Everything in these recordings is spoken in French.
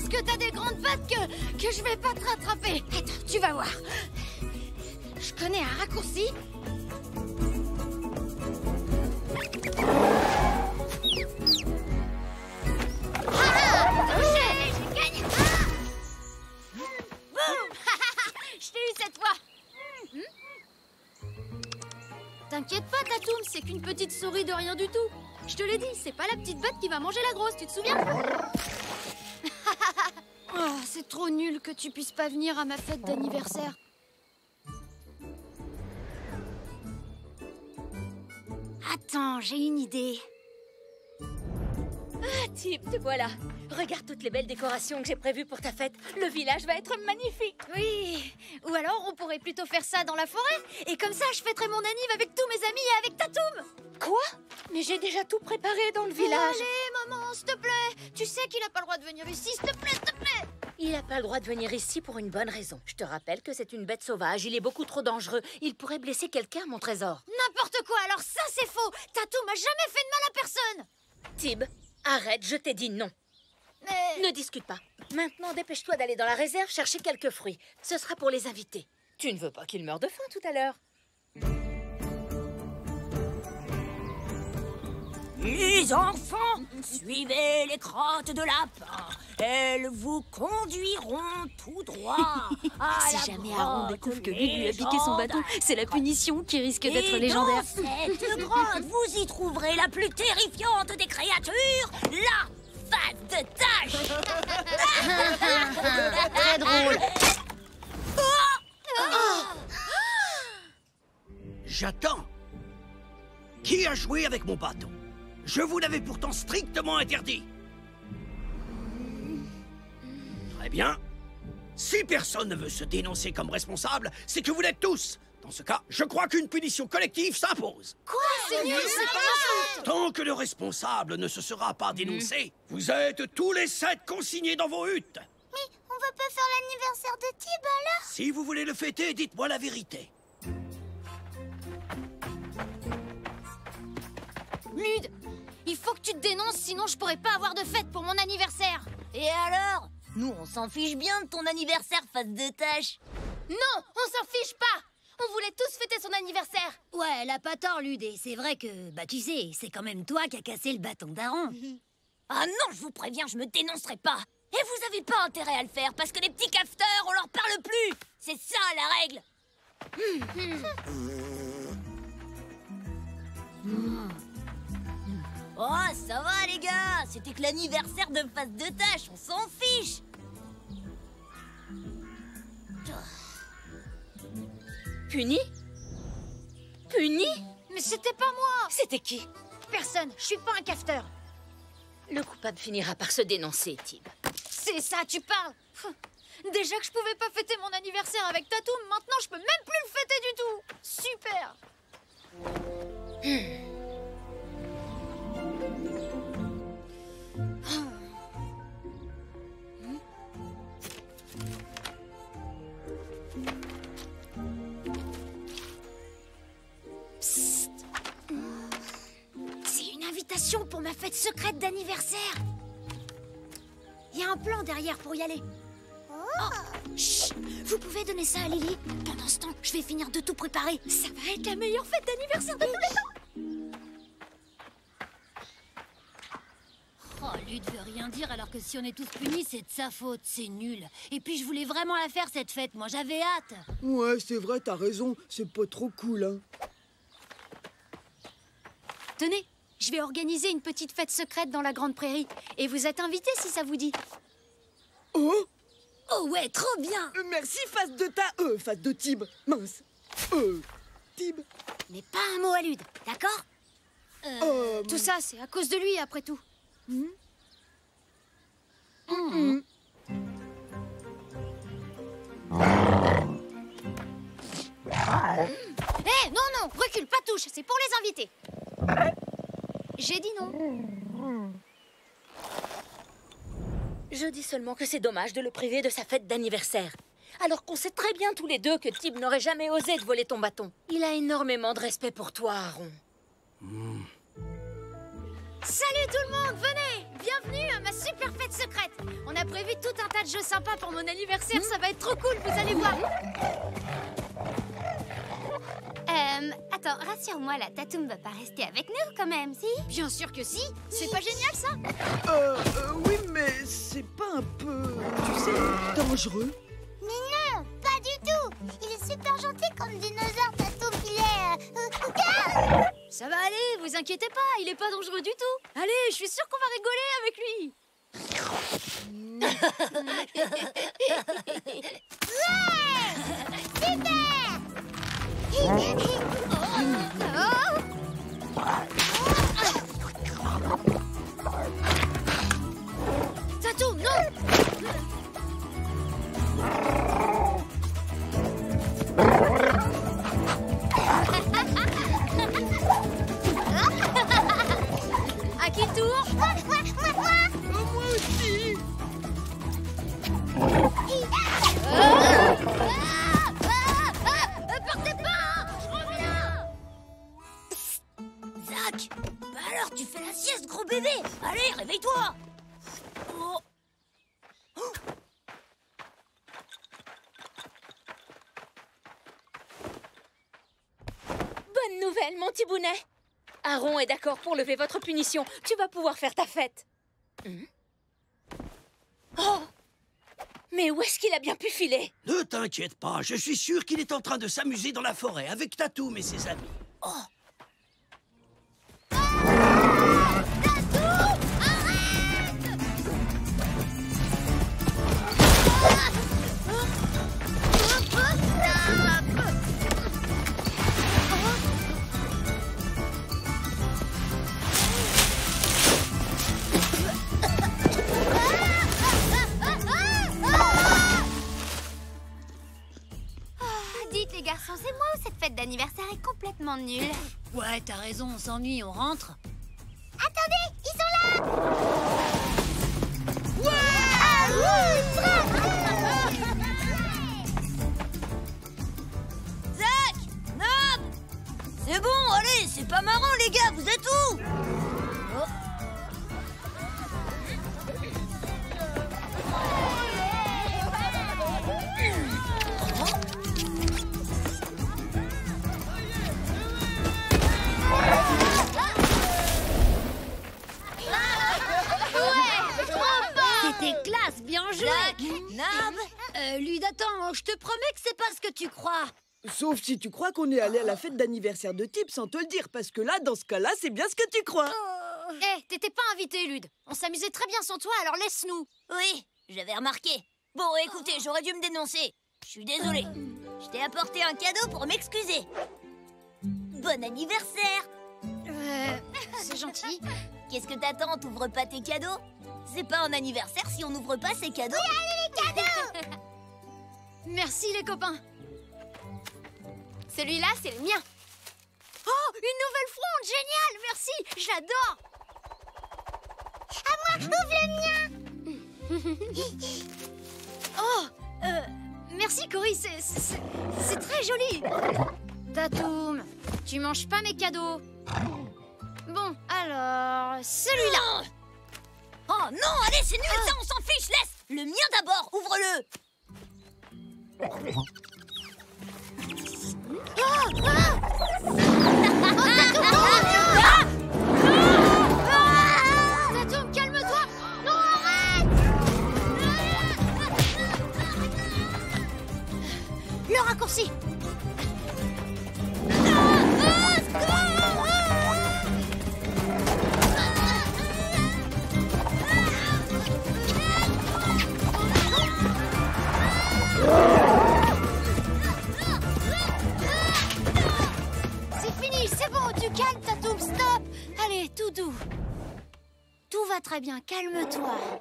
parce que t'as des grandes pattes que je vais pas te rattraper. Attends, tu vas voir. Je connais un raccourci. J'ai gagné. Boum. Je t'ai eu cette fois. T'inquiète pas, Tatoum, c'est qu'une petite souris de rien du tout. Je te l'ai dit, c'est pas la petite bête qui va manger la grosse, tu te souviens? Oh, c'est trop nul que tu puisses pas venir à ma fête d'anniversaire. Attends, j'ai une idée. Ah, Tib, te voilà. Regarde toutes les belles décorations que j'ai prévues pour ta fête. Le village va être magnifique. Oui, ou alors on pourrait plutôt faire ça dans la forêt. Et comme ça, je fêterai mon anniv avec tous mes amis et avec Tatoum. Quoi? Mais j'ai déjà tout préparé dans le village. Allez, maman, s'il te plaît. Tu sais qu'il a pas le droit de venir ici, s'il te plaît, s'il te plaît. Il n'a pas le droit de venir ici pour une bonne raison. Je te rappelle que c'est une bête sauvage. Il est beaucoup trop dangereux. Il pourrait blesser quelqu'un, mon trésor. N'importe quoi, alors ça c'est faux. Tatoum a jamais fait de mal à personne. Tib, arrête, je t'ai dit non. Mais... Ne discute pas. Maintenant, dépêche-toi d'aller dans la réserve chercher quelques fruits. Ce sera pour les invités. Tu ne veux pas qu'ils meurent de faim tout à l'heure. Les enfants, suivez les crottes de lapin. Elles vous conduiront tout droit à Si la jamais Aaron découvre que Lud lui a piqué son légendaire. bâton, c'est la punition qui risque d'être Et légendaire. dans cette grotte, vous y trouverez la plus terrifiante des créatures, la face de tache. Très drôle. J'attends. Qui a joué avec mon bâton? Je vous l'avais pourtant strictement interdit. Très bien. Si personne ne veut se dénoncer comme responsable, c'est que vous l'êtes tous. Dans ce cas, je crois qu'une punition collective s'impose. Quoi? C'est nul, c'est pas ma faute. Tant que le responsable ne se sera pas dénoncé, vous êtes tous les 7 consignés dans vos huttes. Mais on va pas faire l'anniversaire de Tib alors? Si vous voulez le fêter, dites-moi la vérité. Lud, il faut que tu te dénonces, sinon je pourrais pas avoir de fête pour mon anniversaire. Et alors? Nous, on s'en fiche bien de ton anniversaire, face de tache. Non, on s'en fiche pas. On voulait tous fêter son anniversaire. Ouais, elle a pas tort, Lud, et c'est vrai que, bah tu sais, c'est quand même toi qui as cassé le bâton d'Aaron. Ah non, je vous préviens, je me dénoncerai pas. Et vous avez pas intérêt à le faire, parce que les petits cafeteurs, on leur parle plus. C'est ça, la règle. Oh, ça va, les gars. C'était que l'anniversaire de face de tache, on s'en fiche. Puni? Puni? Mais c'était pas moi. C'était qui? Personne, je suis pas un cafeteur. Le coupable finira par se dénoncer, Tib. C'est ça, tu parles. Déjà que je pouvais pas fêter mon anniversaire avec Tatoum, maintenant je peux même plus le fêter du tout. Super. Psst. C'est une invitation pour ma fête secrète d'anniversaire. Il y a un plan derrière pour y aller. Oh, chut, vous pouvez donner ça à Lily. Pendant ce temps, je vais finir de tout préparer. Ça va être la meilleure fête d'anniversaire de tous les temps. Oh, Lud veut rien dire alors que si on est tous punis, c'est de sa faute, c'est nul. Et puis je voulais vraiment la faire cette fête, moi j'avais hâte. Ouais, c'est vrai, t'as raison, c'est pas trop cool, hein. Tenez, je vais organiser une petite fête secrète dans la grande prairie. Et vous êtes invités si ça vous dit. Oh, Oh ouais, trop bien. merci, face de Tib, mince. Tib. Mais pas un mot à Lud, d'accord? Tout ça, c'est à cause de lui, après tout. Eh, non, non, recule, pas touche, c'est pour les invités. J'ai dit non. Je dis seulement que c'est dommage de le priver de sa fête d'anniversaire. Alors qu'on sait très bien tous les deux que Tib n'aurait jamais osé te voler ton bâton. Il a énormément de respect pour toi, Aaron. Salut tout le monde, venez. Bienvenue à ma super fête secrète. On a prévu tout un tas de jeux sympas pour mon anniversaire. Ça va être trop cool, vous allez voir. Attends, rassure-moi, la Tatoum va pas rester avec nous quand même, si? Bien sûr que si. C'est pas génial, ça? Oui, mais c'est pas un peu, tu sais, dangereux? Mais non, pas du tout. Il est super gentil comme dinosaure, Tatoum. Il est... Ça va aller, vous inquiétez pas. Il est pas dangereux du tout. Allez, je suis sûre qu'on va rigoler avec lui. Tatoum, non! À qui le tour? Moi aussi. Partez pas! Je reviens! Zach, bah alors tu fais la sieste, gros bébé. Allez, réveille-toi. Oh. Bonne nouvelle, mon tibounet. Aaron est d'accord pour lever votre punition. Tu vas pouvoir faire ta fête. Oh! Mais où est-ce qu'il a bien pu filer? Ne t'inquiète pas, je suis sûr qu'il est en train de s'amuser dans la forêt avec Tatoum et ses amis. Dites les garçons, c'est moi ou cette fête d'anniversaire est complètement nulle? Ouais, t'as raison, on s'ennuie, on rentre. Attendez, ils sont là! Zach, Nob, c'est bon, allez, c'est pas marrant les gars, vous êtes où? C'était classe, bien joué. Nob, Lude, attends, je te promets que c'est pas ce que tu crois. Sauf si tu crois qu'on est allé à la fête d'anniversaire de Tip sans te le dire, parce que là, dans ce cas-là, c'est bien ce que tu crois. T'étais pas invité, Lude. On s'amusait très bien sans toi, alors laisse-nous. oui, j'avais remarqué. Bon, écoutez, j'aurais dû me dénoncer. Je suis désolée. Je t'ai apporté un cadeau pour m'excuser. Bon anniversaire. C'est gentil. Qu'est-ce que t'attends? T'ouvres pas tes cadeaux? C'est pas un anniversaire si on n'ouvre pas ses cadeaux. Merci, les copains. Celui-là, c'est le mien. Oh, une nouvelle fronde, génial, merci, je l'adore. À moi, ouvre le mien. Oh, merci, Cory, c'est très joli. Tatoum, tu manges pas mes cadeaux. Bon, alors, celui-là. Oh non, allez, c'est nul ça, on s'en fiche, laisse. Le mien d'abord, ouvre-le. Tatoum, calme-toi. Non, arrête. Le raccourci. C'est fini, c'est bon, tu calmes, Tatoum, stop. Allez, tout doux. Tout va très bien, calme-toi.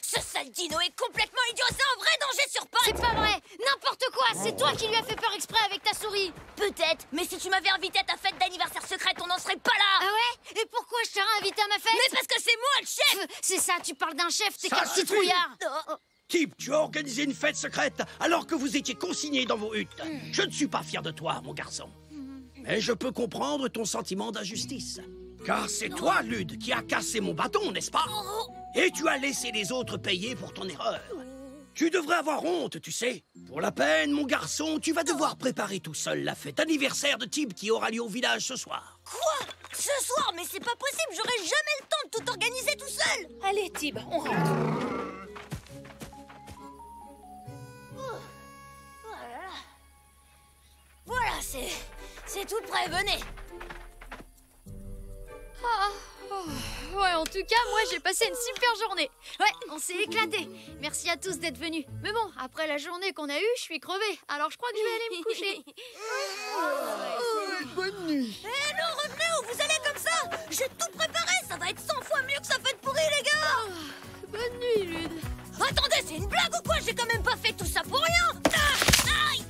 Ce sale dino est complètement idiot, c'est un vrai danger sur pattes. C'est pas vrai, n'importe quoi, c'est toi qui lui as fait peur exprès avec ta souris. Peut-être, mais si tu m'avais invité à ta fête d'anniversaire secrète, on n'en serait pas là. Ah ouais? Et pourquoi je t'aurais invité à ma fête? Mais parce que c'est moi le chef. C'est ça, tu parles d'un chef, t'es Ça quel suffit. citrouillard. Tip, tu as organisé une fête secrète alors que vous étiez consignés dans vos huttes. Je ne suis pas fier de toi, mon garçon. Mais je peux comprendre ton sentiment d'injustice. Car c'est toi, Lude, qui a cassé mon bâton, n'est-ce pas? Et tu as laissé les autres payer pour ton erreur. Tu devrais avoir honte, tu sais. Pour la peine, mon garçon, tu vas devoir préparer tout seul la fête anniversaire de Tib qui aura lieu au village ce soir. Quoi? Ce soir? Mais c'est pas possible, j'aurai jamais le temps de tout organiser tout seul. Allez, Tib, on rentre. Voilà, c'est tout prêt, venez. Ouais, en tout cas, moi j'ai passé une super journée. Ouais, on s'est éclaté. Merci à tous d'être venus. Mais bon, après la journée qu'on a eue, je suis crevée. Alors je crois que je vais aller me coucher. Bonne nuit. Eh non, revenez où vous allez comme ça? J'ai tout préparé, ça va être 100 fois mieux que sa fête pourrie, les gars. Bonne nuit, Lude. Attendez, c'est une blague ou quoi? J'ai quand même pas fait tout ça pour rien. Aïe.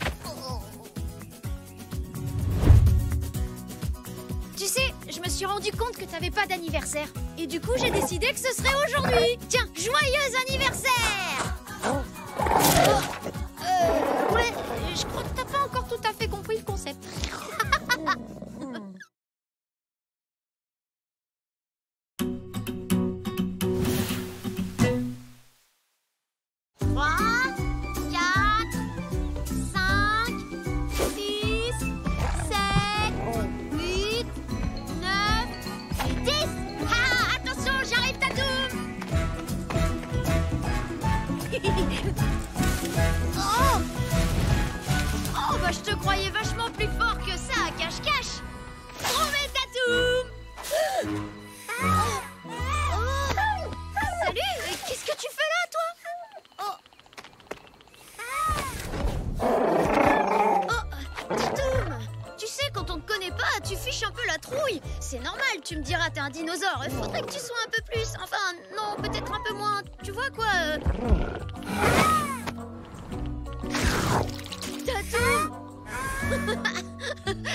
Tu sais, je me suis rendu compte que t'avais pas d'anniversaire. Et du coup, j'ai décidé que ce serait aujourd'hui. Tiens, joyeux anniversaire! Ouais, je crois que t'as pas encore tout à fait compris le concept. 3, 4, 5, 6, 7, 8, 9 et 10. Ah, attention, j'arrive, Tatoum. Oh, bah je te croyais vachement plus fort que ça à cache-cache. Promets, Tatoum! Salut, qu'est-ce que tu fais là, toi? Tatoum! Tu sais, quand on te connaît pas, tu fiches un peu la trouille. C'est normal, tu me diras, t'es un dinosaure. Faudrait que tu sois un peu plus. Enfin, non, peut-être un peu moins. Tu vois quoi Tatoum!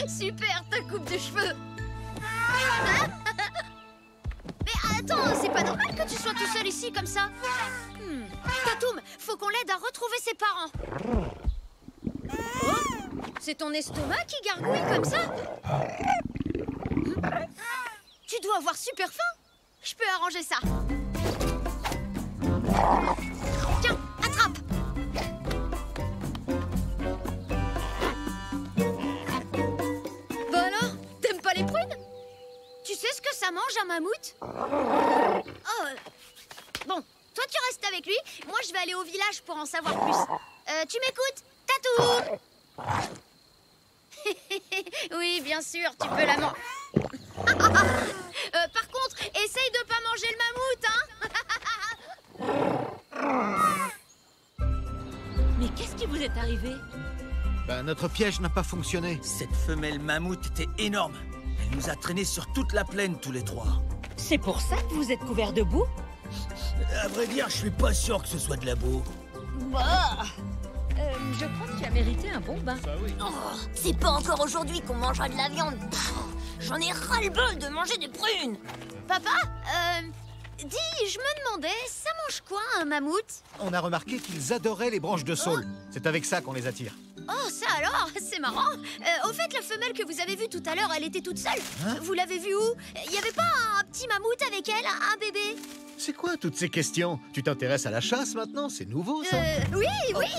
Super, ta coupe de cheveux. Mais attends, c'est pas normal que tu sois tout seul ici comme ça. Tatoum, faut qu'on l'aide à retrouver ses parents. Oh, c'est ton estomac qui gargouille comme ça? Tu dois avoir super faim. Je peux arranger ça. Tiens, attrape. Bah alors, t'aimes pas les prunes? Tu sais ce que ça mange un mammouth? Oh, bon, toi tu restes avec lui. Moi je vais aller au village pour en savoir plus. Tu m'écoutes, Tatou? Oui, bien sûr, tu peux la manger. Par contre, essaye de pas manger le mammouth, hein? Mais qu'est-ce qui vous est arrivé? Ben, notre piège n'a pas fonctionné. Cette femelle mammouth était énorme. Elle nous a traînés sur toute la plaine tous les trois. C'est pour ça que vous êtes couverts de boue? À vrai dire, je suis pas sûr que ce soit de la boue. Bah, je crois que tu as mérité un bon bain. Oh, c'est pas encore aujourd'hui qu'on mangera de la viande. J'en ai ras-le-bol de manger des prunes. Papa, dis, je me demandais, ça mange quoi un mammouth? On a remarqué qu'ils adoraient les branches de saule. C'est avec ça qu'on les attire. Oh, ça alors, c'est marrant. Au fait, la femelle que vous avez vue tout à l'heure, elle était toute seule. Hein? Vous l'avez vue où? Il y avait pas un petit mammouth avec elle, un bébé? C'est quoi toutes ces questions? Tu t'intéresses à la chasse maintenant? C'est nouveau, ça? Oui,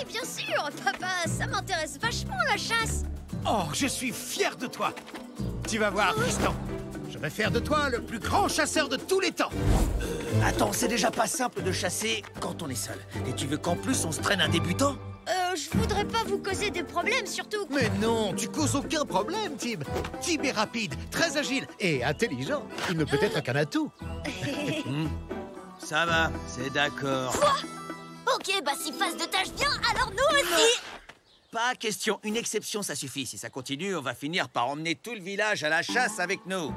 bien sûr. Papa, ça m'intéresse vachement, la chasse. Oh, je suis fier de toi. Tu vas voir, Tristan. Je vais faire de toi le plus grand chasseur de tous les temps. Attends, c'est déjà pas simple de chasser quand on est seul. Et tu veux qu'en plus on se traîne un débutant? Je voudrais pas vous causer des problèmes, surtout... Mais non, tu causes aucun problème, Tib. Tib est rapide, très agile et intelligent. Il ne peut être qu'un atout. Ça va, c'est d'accord. Quoi? Ok, bah si Face de Tâche vient, alors nous aussi. Pas question, une exception ça suffit. Si ça continue, on va finir par emmener tout le village à la chasse avec nous.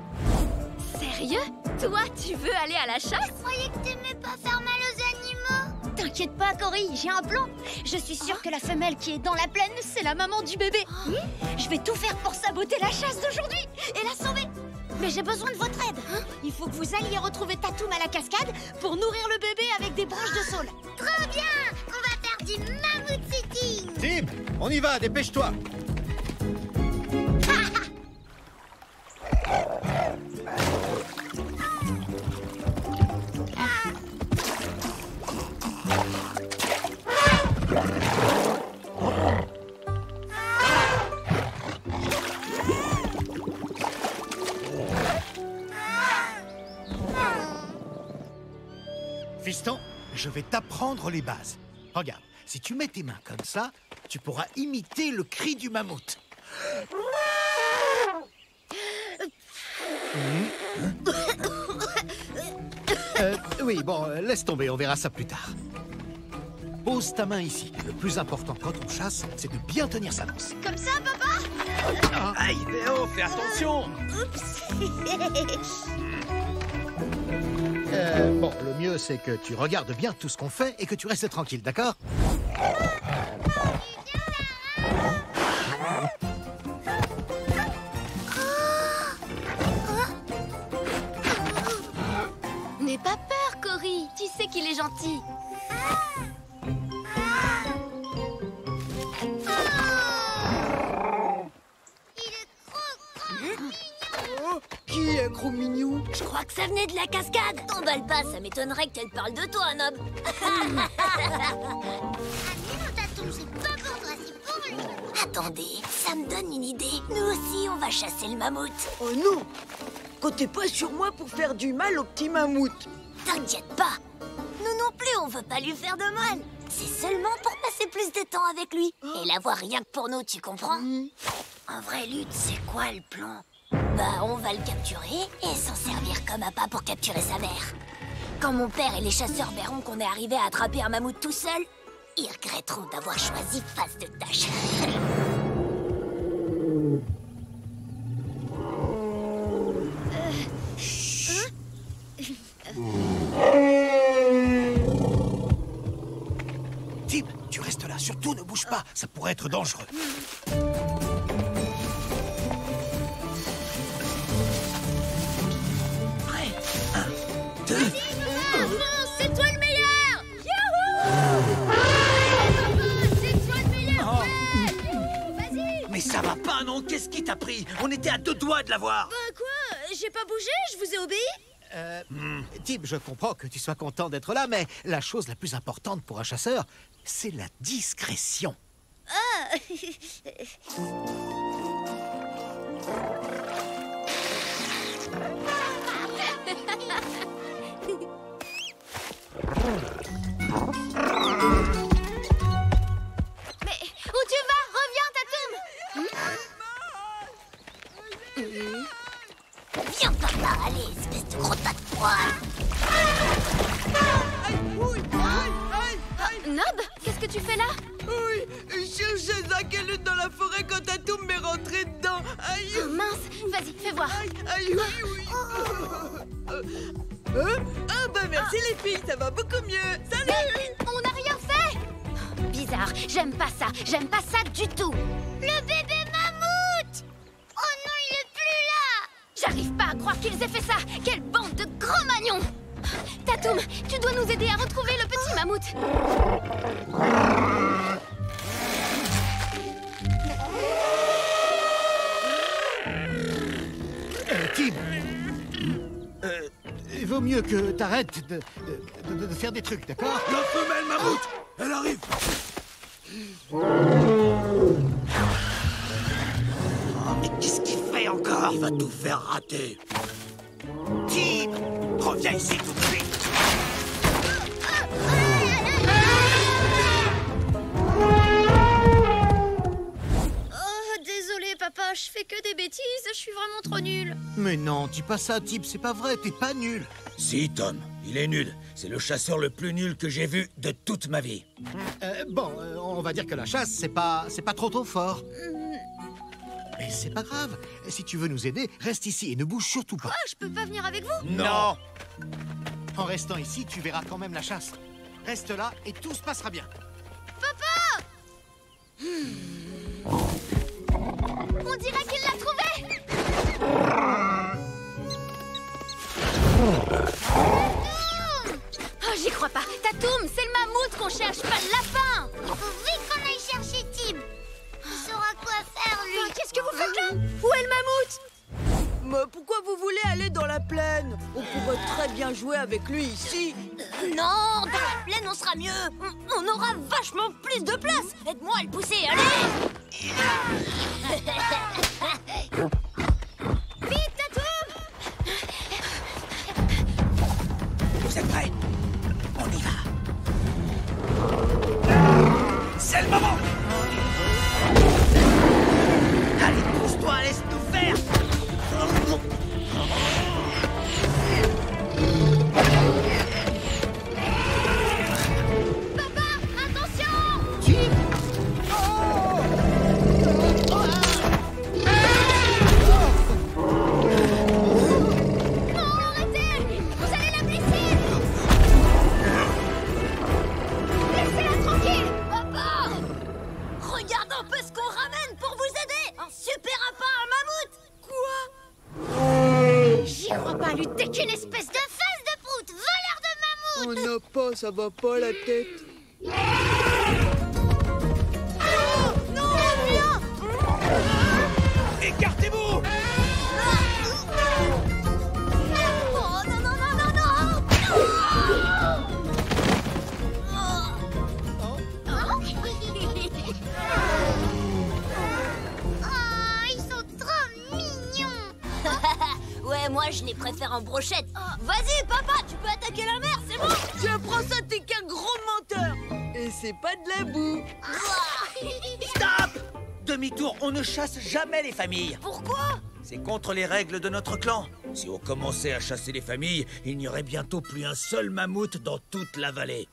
Sérieux? Toi, tu veux aller à la chasse? Je croyais que t'aimais pas faire mal aux animaux. T'inquiète pas, Cory, j'ai un plan. Je suis sûre que la femelle qui est dans la plaine, c'est la maman du bébé. Je vais tout faire pour saboter la chasse d'aujourd'hui et la sauver. Mais j'ai besoin de votre aide. Il faut que vous alliez retrouver Tatoum à la cascade pour nourrir le bébé avec des branches de saule. Trop bien. On va faire du mammouth sitting. Tib, on y va, dépêche-toi. Fiston, je vais t'apprendre les bases. Regarde, si tu mets tes mains comme ça, tu pourras imiter le cri du mammouth. Oui, bon, laisse tomber, on verra ça plus tard. Pose ta main ici. Le plus important quand on chasse, c'est de bien tenir sa lance. Comme ça, papa? Aïe, Théo, fais attention. Oups. Bon, le mieux, c'est que tu regardes bien tout ce qu'on fait et que tu restes tranquille, d'accord? N'aie pas peur, Cory. Tu sais qu'il est gentil. Qui est gros mignon? Je crois que ça venait de la cascade. T'emballe pas, ça m'étonnerait qu'elle parle de toi, Nob. Ah mais non, Tatoum, c'est pas pour toi, c'est pour lui. Attendez, ça me donne une idée. Nous aussi, on va chasser le mammouth. Oh non! Comptez pas sur moi pour faire du mal au petit mammouth. T'inquiète pas. Nous non plus, on veut pas lui faire de mal. C'est seulement pour passer plus de temps avec lui. Et l'avoir rien que pour nous, tu comprends? En vrai, Lutte, c'est quoi le plan? Bah, on va le capturer et s'en servir comme appât pour capturer sa mère. Quand mon père et les chasseurs verront qu'on est arrivé à attraper un mammouth tout seul, ils regretteront d'avoir choisi face de tâche. Tim, tu restes là, surtout ne bouge pas, ça pourrait être dangereux. Prêt? 1, 2... C'est toi le meilleur! C'est toi le meilleur! Vas-y! Mais ça va pas, non? Qu'est-ce qui t'a pris? On était à 2 doigts de l'avoir. Quoi? J'ai pas bougé, je vous ai obéi? Tim, je comprends que tu sois content d'être là, mais la chose la plus importante pour un chasseur, c'est la discrétion. Mais où tu vas? Reviens, Tatoum! Viens par là, allez, espèce de gros tas de poils. Nob, qu'est-ce que tu fais là? Oui, je cherchais Zach et Lutte dans la forêt quand Tatoum m'est rentré dedans. Aïe! Oh, mince, vas-y, fais voir. Aïe, oui. Ah bah merci les filles, ça va beaucoup mieux. Salut! Mais on n'a rien fait! Bizarre, j'aime pas ça du tout. Le bébé mammouth! Oh non, il est plus là! J'arrive pas à croire qu'ils aient fait ça. Quelle bande de grands magnons! Tatoum, tu dois nous aider à retrouver le petit mammouth. Tim, il vaut mieux que t'arrêtes de faire des trucs, d'accord? La femelle mammouth! Elle arrive! Oh, mais qu'est-ce qu'il fait encore? Il va tout faire rater. Tim, reviens ici tout de suite. Oh, désolé papa, je fais que des bêtises, je suis vraiment trop nulle. Mais non, dis pas ça, Tim, c'est pas vrai, t'es pas nul. Si, Tom, il est nul. C'est le chasseur le plus nul que j'ai vu de toute ma vie. On va dire que la chasse, c'est pas trop ton fort. Mais c'est pas grave. Si tu veux nous aider, reste ici et ne bouge surtout pas. Quoi, je peux pas venir avec vous? Non. En restant ici, tu verras quand même la chasse. Reste là et tout se passera bien. On dirait qu'il l'a trouvé. Oh, j'y crois pas. Tatoum, c'est le mammouth qu'on cherche, pas le lapin. Il faut vite qu'on aille chercher Tim. Il saura quoi faire, lui. Qu'est-ce que vous faites là? Où est le mammouth? Mais pourquoi vous voulez aller dans la plaine? On pourrait très bien jouer avec lui ici. Non, dans la plaine, on sera mieux. On aura vachement plus de place. Aide-moi à le pousser, allez. Vite, Tatoum! Vous êtes prêts? On On y va. C'est le moment. Allez, pousse-toi, laisse-nous faire. Papa, attention! Vous allez la blesser! Laissez-la tranquille! Papa! Regarde un peu ce qu'on ramène pour vous aider! Un super appât à mammouth! Quoi? J'y crois pas, Lutte, t'es qu'une espèce de fesse de prout! Voleur de mammouth! On n'a pas, ça va pas la tête. Non, viens! Écartez-vous! Oh non, non, non, non, non! Oh, ils sont trop mignons. Ouais, moi je les préfère en brochette. Vas-y, papa, tu peux attaquer la mer, c'est bon. Tiens, prends ça, t'es qu'un gros menteur. Et c'est pas de la boue. Stop! Demi-tour, on ne chasse jamais les familles. Pourquoi? C'est contre les règles de notre clan. Si on commençait à chasser les familles, il n'y aurait bientôt plus un seul mammouth dans toute la vallée.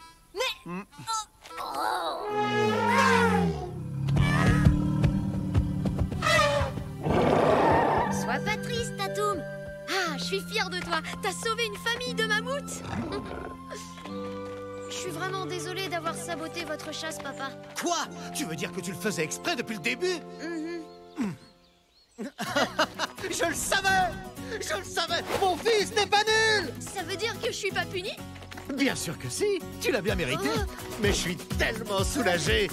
Sois pas triste, Tatoum. Ah, je suis fière de toi. T'as sauvé une famille de mammouths. Je suis vraiment désolée d'avoir saboté votre chasse, papa. Quoi? Tu veux dire que tu le faisais exprès depuis le début? Je le savais! Je le savais! Mon fils n'est pas nul! Ça veut dire que je suis pas punie? Bien sûr que si! Tu l'as bien mérité! Mais je suis tellement soulagé!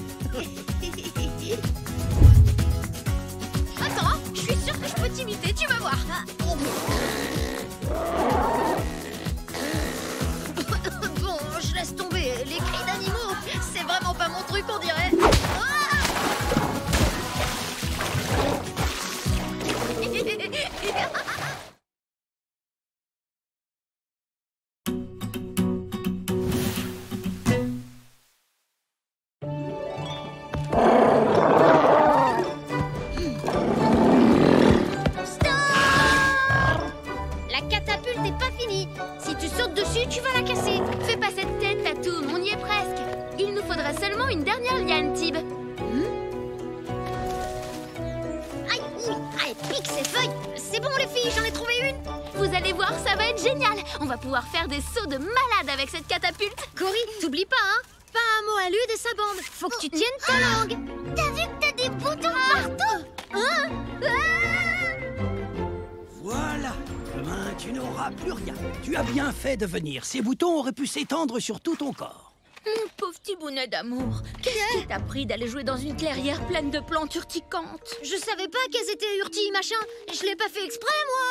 Attends, je suis sûre que je peux t'imiter, tu vas voir. Bon, je laisse tomber. Les cris d'animaux, c'est vraiment pas mon truc, on dirait. La catapulte n'est pas finie. Si tu sautes dessus, tu vas la casser. Fais pas cette tête, Tatoum, on y est presque. Il nous faudra seulement une dernière liane, Tib. Aïe, ouh, allez, pique ces feuilles. C'est bon, les filles, j'en ai trouvé une. Vous allez voir, ça va être génial. On va pouvoir faire des sauts de malade avec cette catapulte. Cory, t'oublies pas, hein? Pas un mot à Lude et sa bande. Faut que tu tiennes ta langue. T'as vu que t'as des boutons partout? Voilà. Demain, tu n'auras plus rien. Tu as bien fait de venir. Ces boutons auraient pu s'étendre sur tout ton corps. Mon pauvre petit bonnet d'amour, qu'est-ce qui t'a pris d'aller jouer dans une clairière pleine de plantes urticantes? Je savais pas qu'elles étaient urtilles, machin. Je l'ai pas fait exprès, moi.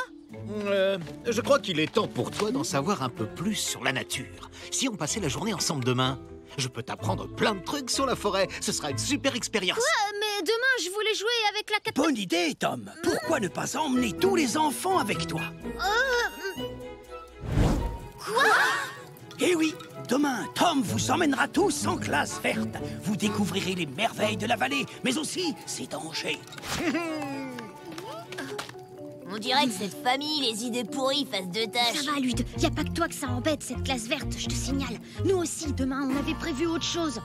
Je crois qu'il est temps pour toi d'en savoir un peu plus sur la nature. Si on passait la journée ensemble demain, je peux t'apprendre plein de trucs sur la forêt. Ce sera une super expérience. Mais demain, je voulais jouer avec la catapulte. Bonne idée, Tom. Pourquoi ne pas emmener tous les enfants avec toi? Quoi? Eh oui, demain, Tom vous emmènera tous en classe verte. Vous découvrirez les merveilles de la vallée, mais aussi ses dangers. On dirait que cette famille, les idées pourries, fassent deux tâches. Ça va, Lude. Y a pas que toi que ça embête, cette classe verte, je te signale. Nous aussi, demain, on avait prévu autre chose.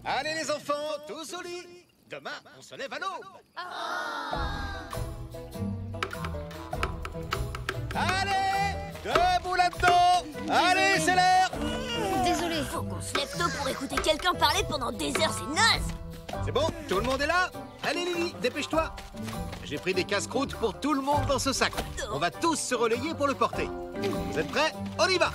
Allez les enfants, tous au lit. Demain, on se lève à l'aube. Allez, debout là-dedans. Allez, c'est l'heure. Désolée. Faut qu'on se lève tôt pour écouter quelqu'un parler pendant des heures, c'est naze. C'est bon, tout le monde est là? Allez Lily, dépêche-toi. J'ai pris des casse-croûtes pour tout le monde dans ce sac. On va tous se relayer pour le porter. Vous êtes prêts? On y va.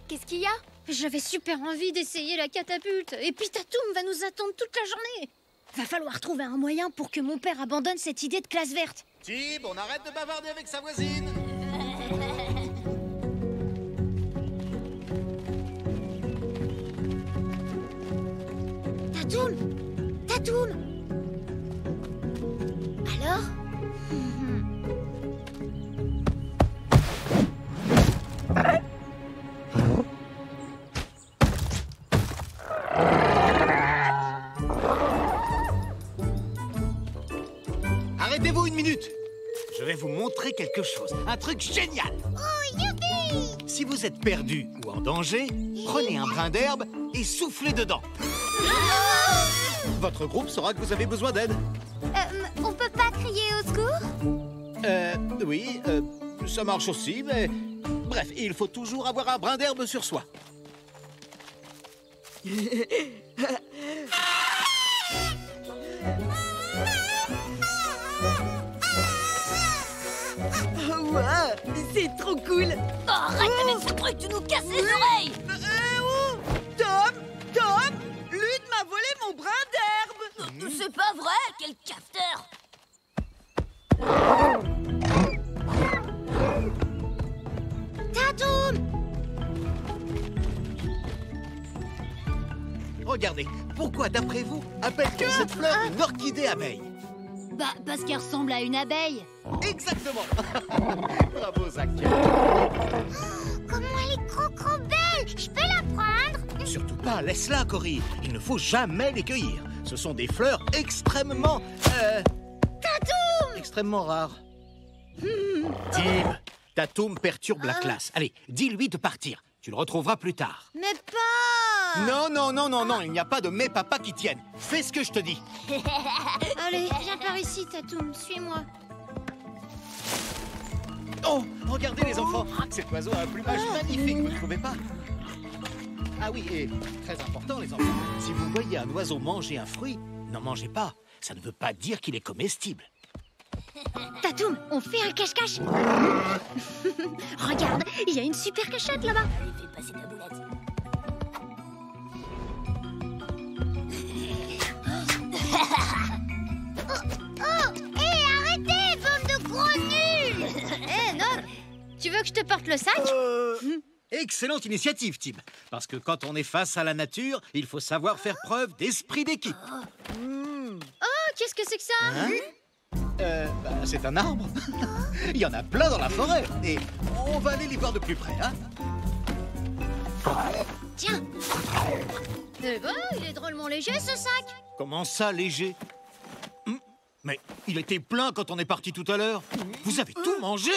Qu'est-ce qu'il y a? J'avais super envie d'essayer la catapulte. Et puis Tatoum va nous attendre toute la journée. Va falloir trouver un moyen pour que mon père abandonne cette idée de classe verte. Tib, on arrête de bavarder avec sa voisine. Tatoum! Tatoum! alors? Arrêtez-vous une minute. Je vais vous montrer quelque chose. Un truc génial. Oh, youpi! Si vous êtes perdu ou en danger, prenez un brin d'herbe et soufflez dedans. Votre groupe saura que vous avez besoin d'aide. On peut pas crier au secours? Oui, ça marche aussi, mais... Bref, il faut toujours avoir un brin d'herbe sur soi. Oh, ouais, c'est trop cool. Arrête avec ce truc, tu nous casses les oreilles. Tom, Lude m'a volé mon brin d'herbe. C'est pas vrai, quel cafeteur. Tatoum! Regardez, pourquoi, d'après vous, appelle-t-on cette fleur une orchidée abeille? Bah, parce qu'elle ressemble à une abeille. Exactement. Bravo, Zach. Comment elle est trop belle! Je peux la prendre? Surtout pas, laisse-la, Cory. Il ne faut jamais les cueillir. Ce sont des fleurs extrêmement... extrêmement rares. Tim, Tatoum perturbe la classe. Allez, dis-lui de partir. Tu le retrouveras plus tard. Mais pas! Non, il n'y a pas de « mais papa » qui tiennent. Fais ce que je te dis. Allez, viens par ici, Tatoum, suis-moi. Oh, regardez les enfants. Cet oiseau a un plumage magnifique, vous ne trouvez pas? Ah oui, et très important les enfants, si vous voyez un oiseau manger un fruit, n'en mangez pas. Ça ne veut pas dire qu'il est comestible. Tatoum, on fait un cache-cache. Regarde, il y a une super cachette là-bas. Allez, fais passer ta boulette. Arrêtez, bande de gros nuls! Non, tu veux que je te porte le sac? Excellente initiative, Tim. Parce que quand on est face à la nature, il faut savoir faire preuve d'esprit d'équipe. Oh, qu'est-ce que c'est que ça? C'est un arbre. Il y en a plein dans la forêt. Et on va aller les voir de plus près, hein? Tiens. Eh ben, il est drôlement léger ce sac. Comment ça, léger? Mais il était plein quand on est parti tout à l'heure. Vous avez tout mangé?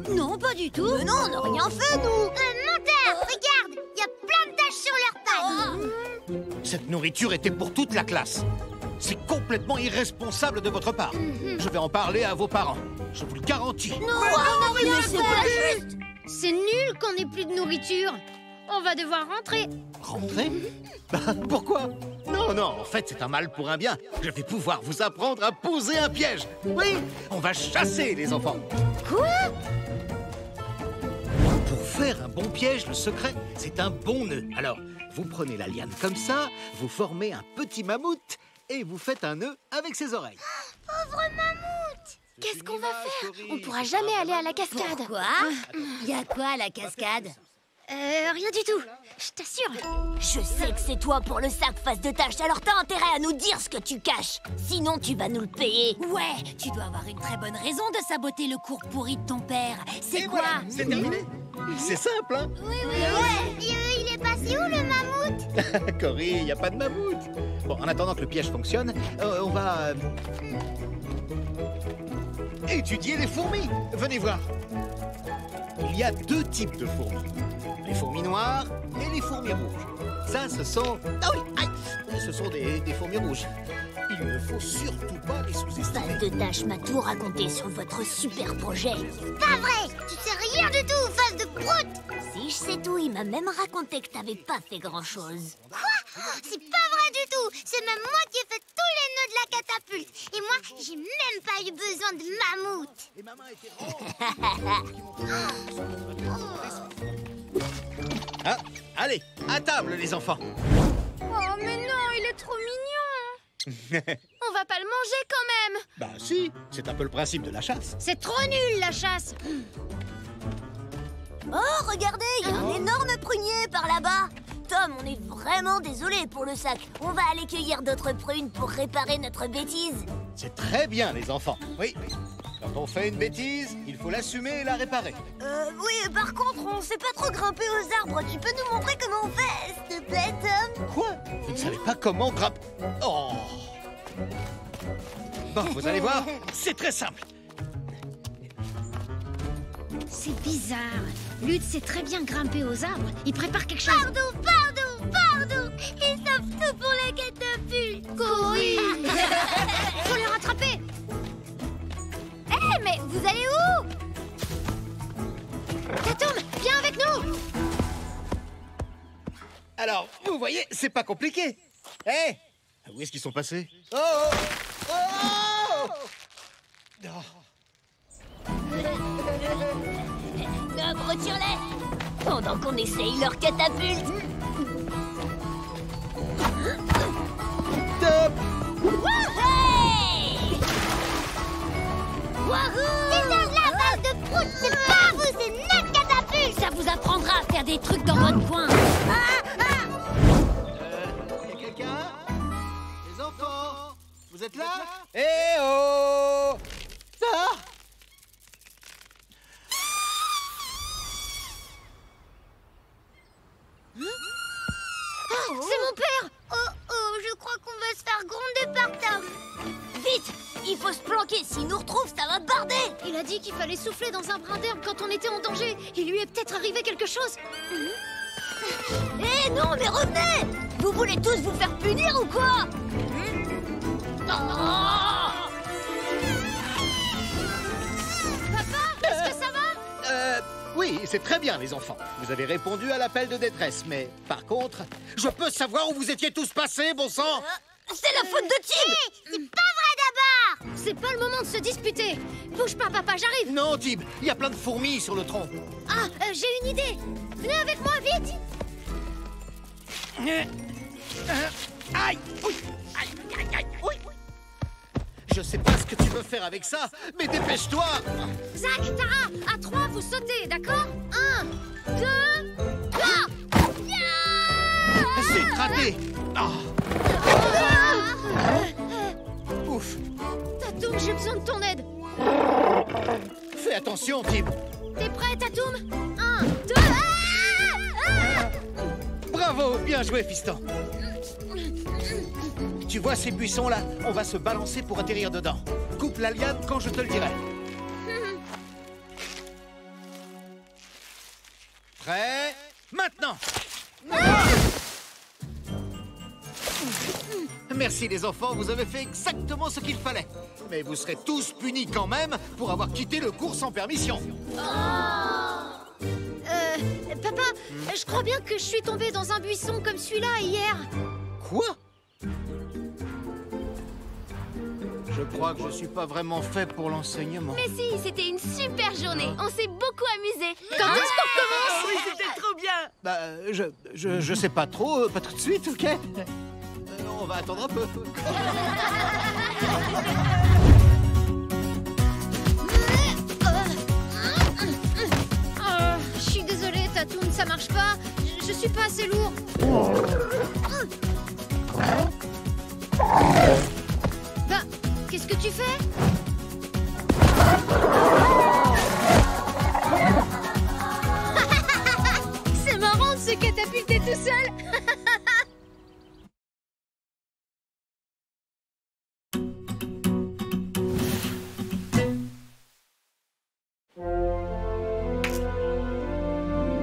Non, pas du tout. Mais non, on n'a rien fait, nous. Monteur, regarde, il y a plein de taches sur leurs pattes. Cette nourriture était pour toute la classe. C'est complètement irresponsable de votre part. Je vais en parler à vos parents. Je vous le garantis. Mais c'est pas juste. C'est nul qu'on ait plus de nourriture. On va devoir rentrer. Rentrer? Pourquoi? Non, en fait, c'est un mal pour un bien. Je vais pouvoir vous apprendre à poser un piège. Oui, on va chasser les enfants. Quoi? Pour faire un bon piège, le secret, c'est un bon nœud. Alors, vous prenez la liane comme ça, vous formez un petit mammouth et vous faites un nœud avec ses oreilles. Pauvre mammouth! Qu'est-ce qu'on va faire? On pourra jamais aller à la cascade. Quoi? Il y a quoi à la cascade? Rien du tout. Je t'assure. Je sais que c'est toi pour le sac face de tâche, alors t'as intérêt à nous dire ce que tu caches. Sinon, tu vas nous le payer. Ouais, tu dois avoir une très bonne raison de saboter le cours pourri de ton père. C'est Et quoi? voilà, c'est terminé. C'est simple, hein? Et il est passé où, le mammouth? Cory, il n'y a pas de mammouth. Bon, en attendant que le piège fonctionne, on va... étudier les fourmis. Venez voir. Il y a deux types de fourmis. Les fourmis noires et les fourmis rouges. Ça, ce sont... Ah oui, aïe, ce sont des fourmis rouges. Il ne faut surtout pas les sous-estimer. Face de tâche m'a tout raconté sur votre super projet. Pas vrai! Tu sais rien du tout, face de prout! Si je sais tout, il m'a même raconté que t'avais pas fait grand-chose. Quoi? C'est pas vrai du tout! C'est même moi qui ai fait tous les nœuds de la catapulte! Et moi, j'ai même pas eu besoin de mammouth! Les mamans étaient Ah, allez, à table, les enfants. Oh, mais non, il est trop mignon. On va pas le manger quand même. Bah si, c'est un peu le principe de la chasse. C'est trop nul, la chasse. Oh, regardez, il y a un énorme prunier par là-bas. Tom, on est vraiment désolé pour le sac. On va aller cueillir d'autres prunes pour réparer notre bêtise. C'est très bien, les enfants. Oui. Quand on fait une bêtise, il faut l'assumer et la réparer. Oui, par contre, on sait pas trop grimper aux arbres. Tu peux nous montrer comment on fait, s'il te plaît, Tom? Quoi? Vous ne savez pas comment grimper? Oh! Bon, vous allez voir, c'est très simple. C'est bizarre. Lud sait très bien grimper aux arbres. Il prépare quelque chose. Pardon. Ils savent tout pour la catapulte. Cory. Faut les rattraper. Hé, mais vous allez où? Tatum, viens avec nous. Alors, vous voyez, c'est pas compliqué. Hé! Où est-ce qu'ils sont passés? Oh! Tom, retire-les pendant qu'on essaye leur catapulte. Top! Hey! Wahoo! C'est de la balle de prout, c'est pas vous, c'est notre catapulte. Ça vous apprendra à faire des trucs dans votre coin. Y a quelqu'un? Les enfants? Vous êtes là? Eh oh! Ah! C'est mon père. Oh, je crois qu'on va se faire gronder par Tom. Vite! Il faut se planquer, s'il nous retrouve, ça va barder! Il a dit qu'il fallait souffler dans un brin d'herbe quand on était en danger. Il lui est peut-être arrivé quelque chose. Eh non, mais revenez! Vous voulez tous vous faire punir ou quoi? Papa, est-ce que ça va? Oui, c'est très bien, les enfants. Vous avez répondu à l'appel de détresse, mais par contre, je peux savoir où vous étiez tous passés, bon sang? C'est la faute de Tim! C'est pas vrai d'abord. C'est pas le moment de se disputer. Bouge pas, papa, j'arrive. Non, Tim, il y a plein de fourmis sur le tronc. Ah, j'ai une idée. Venez avec moi, vite. Aïe! Oui! Aïe, aïe, aïe! Oui! Je sais pas ce que tu veux faire avec ça, mais dépêche-toi! Zach, Tara, à 3, vous sautez, d'accord? 1, 2, 3. C'est raté! Ah. Ouf! Tatum, j'ai besoin de ton aide. Fais attention, Tim! T'es prêt, Tatum? 1, 2... Bravo! Bien joué, fiston! Tu vois ces buissons-là? On va se balancer pour atterrir dedans. Coupe la liane quand je te le dirai. Prêt? Maintenant! Merci les enfants, vous avez fait exactement ce qu'il fallait. Mais vous serez tous punis quand même pour avoir quitté le cours sans permission. Papa, je crois bien que je suis tombée dans un buisson comme celui-là hier. Quoi? Je crois que je suis pas vraiment fait pour l'enseignement. Mais si, c'était une super journée. On s'est beaucoup amusés. Quand est-ce qu'on recommence? Oui, c'était trop bien. Bah, je sais pas trop, pas tout de suite, ok? On va attendre un peu. Je suis désolée, Tatum, ça marche pas. Je suis pas assez lourd. Bah, qu'est-ce que tu fais? C'est marrant de se catapulter tout seul.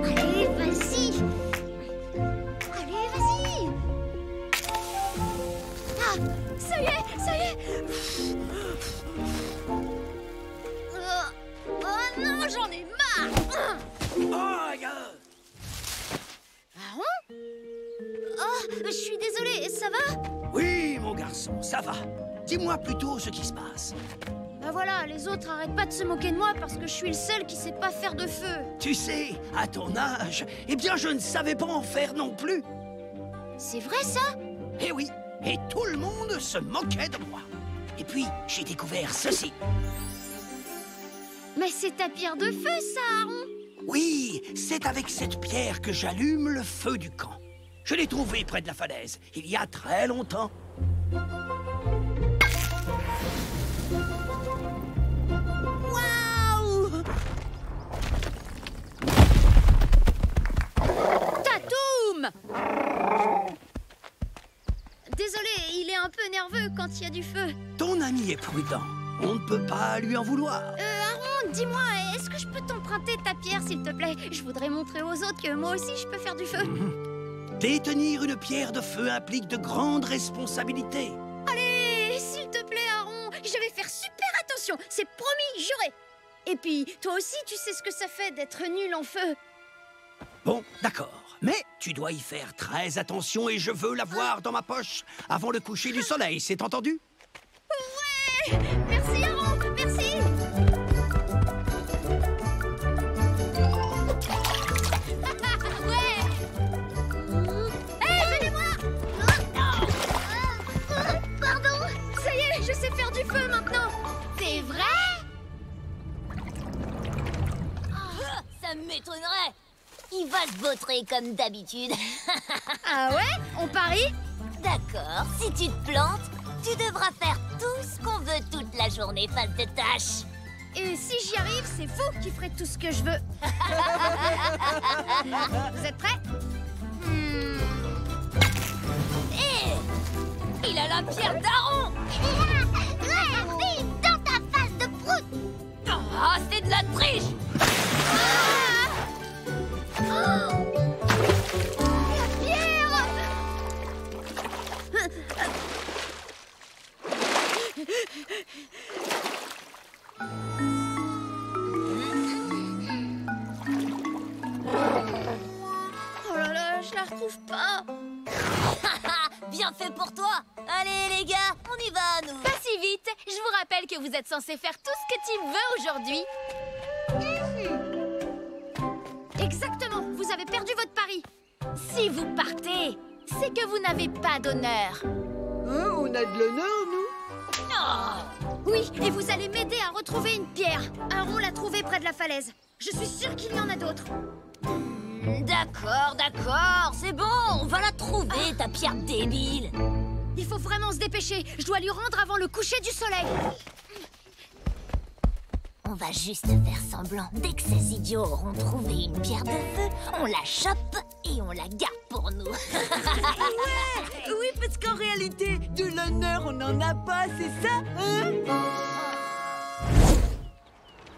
Allez, vas-y. Allez, vas-y. Ah, ça y est, ça y est. Oh non, j'en ai marre. Aïe! Ah bon? Oh, je suis désolée, ça va? Oui, mon garçon, ça va. Dis-moi plutôt ce qui se passe. Bah voilà, les autres arrêtent pas de se moquer de moi parce que je suis le seul qui sait pas faire de feu. Tu sais, à ton âge, eh bien, je ne savais pas en faire non plus. C'est vrai ça? Eh oui, et tout le monde se moquait de moi. Et puis, j'ai découvert ceci. Mais c'est ta pierre de feu, ça, Aaron. Oui, c'est avec cette pierre que j'allume le feu du camp. Je l'ai trouvé près de la falaise, il y a très longtemps. Waouh! Tatoum! Désolé, il est un peu nerveux quand il y a du feu. Ton ami est prudent. On ne peut pas lui en vouloir. Aaron, dis-moi, est-ce que je peux t'emprunter ta pierre, s'il te plaît? Je voudrais montrer aux autres que moi aussi je peux faire du feu. Détenir une pierre de feu implique de grandes responsabilités. Allez, s'il te plaît, Aaron, je vais faire super attention. C'est promis, juré. Et puis, toi aussi, tu sais ce que ça fait d'être nul en feu. Bon, d'accord. Mais tu dois y faire très attention et je veux l'avoir dans ma poche avant le coucher du soleil, c'est entendu? Ouais! Merci, Aaron, merci. Ouais! Hé, venez-moi! Pardon? Ça y est, je sais faire du feu maintenant. C'est vrai? Ça m'étonnerait. Il va se vautrer comme d'habitude. Ah ouais? On parie? D'accord, si tu te plantes, tu devras faire tout ce qu'on veut toute la journée face de tâches. Et si j'y arrive, c'est vous qui ferez tout ce que je veux. Vous êtes prêts? Hé! Il a la pierre d'Aaron! Ouais, vive dans ta face de prout! Ah, c'est de la triche! La pierre! Oh là là, je la retrouve pas. Bien fait pour toi! Allez les gars, on y va nous! Pas si vite. Je vous rappelle que vous êtes censés faire tout ce que Tim veut aujourd'hui. Exactement, vous avez perdu votre pari. Si vous partez, c'est que vous n'avez pas d'honneur. Hein, on a de l'honneur, nous? Oui, et vous allez m'aider à retrouver une pierre. Aaron l'a trouvée près de la falaise. Je suis sûre qu'il y en a d'autres. D'accord, d'accord, c'est bon, on va la trouver, ta pierre débile! Il faut vraiment se dépêcher. Je dois lui rendre avant le coucher du soleil. On va juste faire semblant. Dès que ces idiots auront trouvé une pierre de feu, on la chope et on la garde pour nous. Oui, parce qu'en réalité, de l'honneur, on n'en a pas, c'est ça, hein?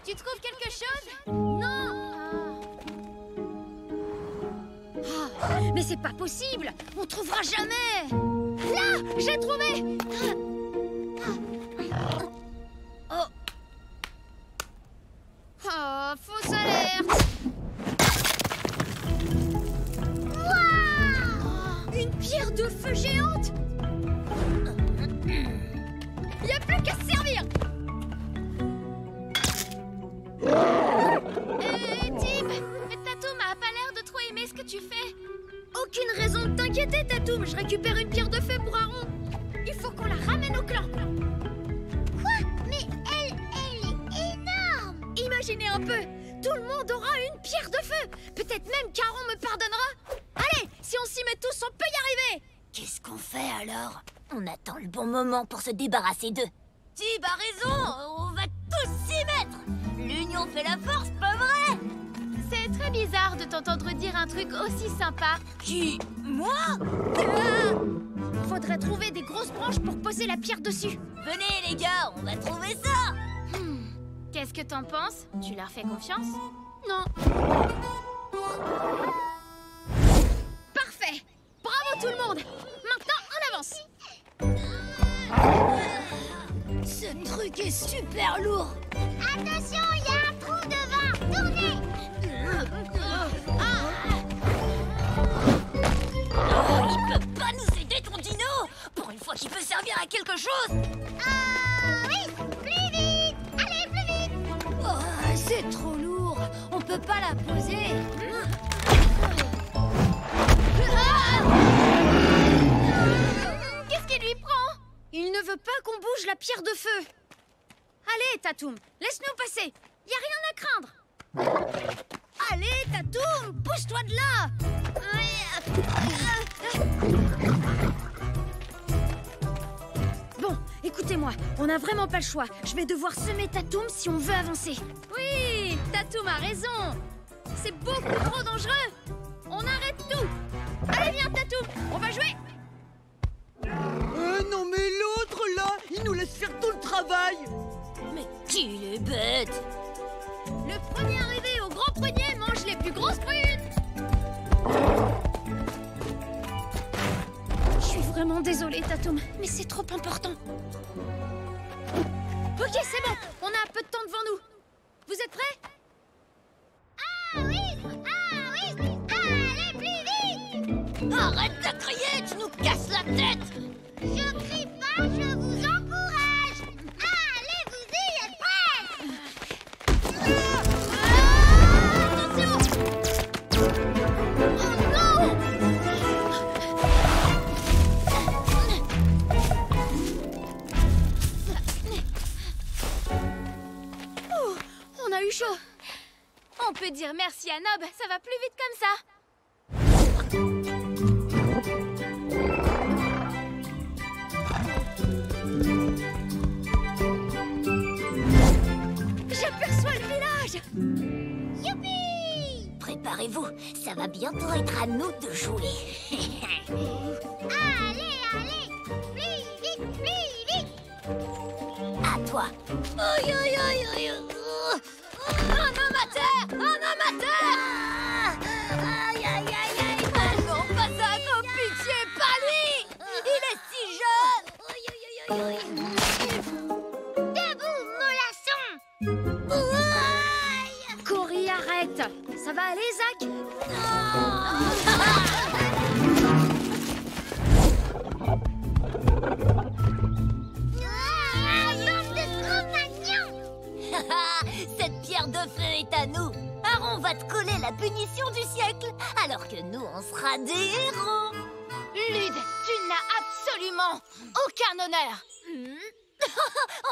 Tu trouves quelque chose? Non. Ah, mais c'est pas possible. On trouvera jamais. Là, j'ai trouvé. Oh. Oh, fausse alerte. Wow, une pierre de feu géante. Il n'y a plus qu'à se servir. Tim, Tatoum a pas l'air de trop aimer ce que tu fais. Aucune raison de t'inquiéter, Tatoum. Je récupère une pierre de feu pour Aaron. Il faut qu'on la ramène au clan. Quoi? Mais elle est énorme! Imaginez un peu. Tout le monde aura une pierre de feu. Peut-être même qu'Aaron me pardonnera. Allez, si on s'y met tous, on peut y arriver. Qu'est-ce qu'on fait alors? On attend le bon moment pour se débarrasser d'eux. Tib a raison, on va tous s'y mettre. L'union fait la force, pas vrai? C'est très bizarre de t'entendre dire un truc aussi sympa. Qui? Moi? Faudrait trouver des grosses branches pour poser la pierre dessus. Venez les gars, on va trouver ça. Qu'est-ce que t'en penses? Tu leur fais confiance? Non. Parfait. Bravo tout le monde. Maintenant, on avance. Ce truc est super lourd. Attention, il y a un trou devant! Tournez! Oh, il peut pas nous aider ton dino. Pour une fois qu'il peut servir à quelque chose. Oui! Plus vite! Allez, plus vite! Oh, c'est trop lourd. On peut pas la poser. Qu'est-ce qui lui prend? Il ne veut pas qu'on bouge la pierre de feu. Allez, Tatoum, laisse-nous passer. Y a rien à craindre. Allez, Tatoum, bouge-toi de là. Bon, écoutez-moi, on n'a vraiment pas le choix. Je vais devoir semer Tatoum si on veut avancer. Oui, Tatoum a raison. C'est beaucoup trop dangereux. On arrête tout. Allez, viens, Tatoum, on va jouer. Non mais l'autre là, il nous laisse faire tout le travail. Mais qu'il est bête! Le premier arrivé au grand prunier mange les plus grosses prunes. Je suis vraiment désolée, Tatoum, mais c'est trop important. Ok, c'est bon, on a un peu de temps devant nous. Vous êtes prêts? Ah oui! Ah oui! Allez, plus vite! Arrête de crier, tu nous casses la tête! Je crie pas, je vous encourage! Allez, vous y êtes prêts! Attention! Oh non! Oh, on a eu chaud. On peut dire merci à Nob, ça va plus vite comme ça. J'aperçois le village. Youpi! Préparez-vous, ça va bientôt être à nous de jouer. Allez, allez! Plus vite, plus vite! À toi. Aïe, aïe, aïe, aïe. Un amateur! Un amateur! Aïe, aïe, aïe, aïe. Ah non, pas ça, non, pitié, pas lui! Il est si jeune! Aïe, aïe, aïe, aïe, aïe. Debout, mollasson! Aïe. Cory, arrête. Ça va aller, Zach? Bande de Cro-Magnons! Cette pierre de feu est à nous. Aaron va te coller la punition du siècle, alors que nous, on sera des héros. Lud, tu n'as absolument aucun honneur.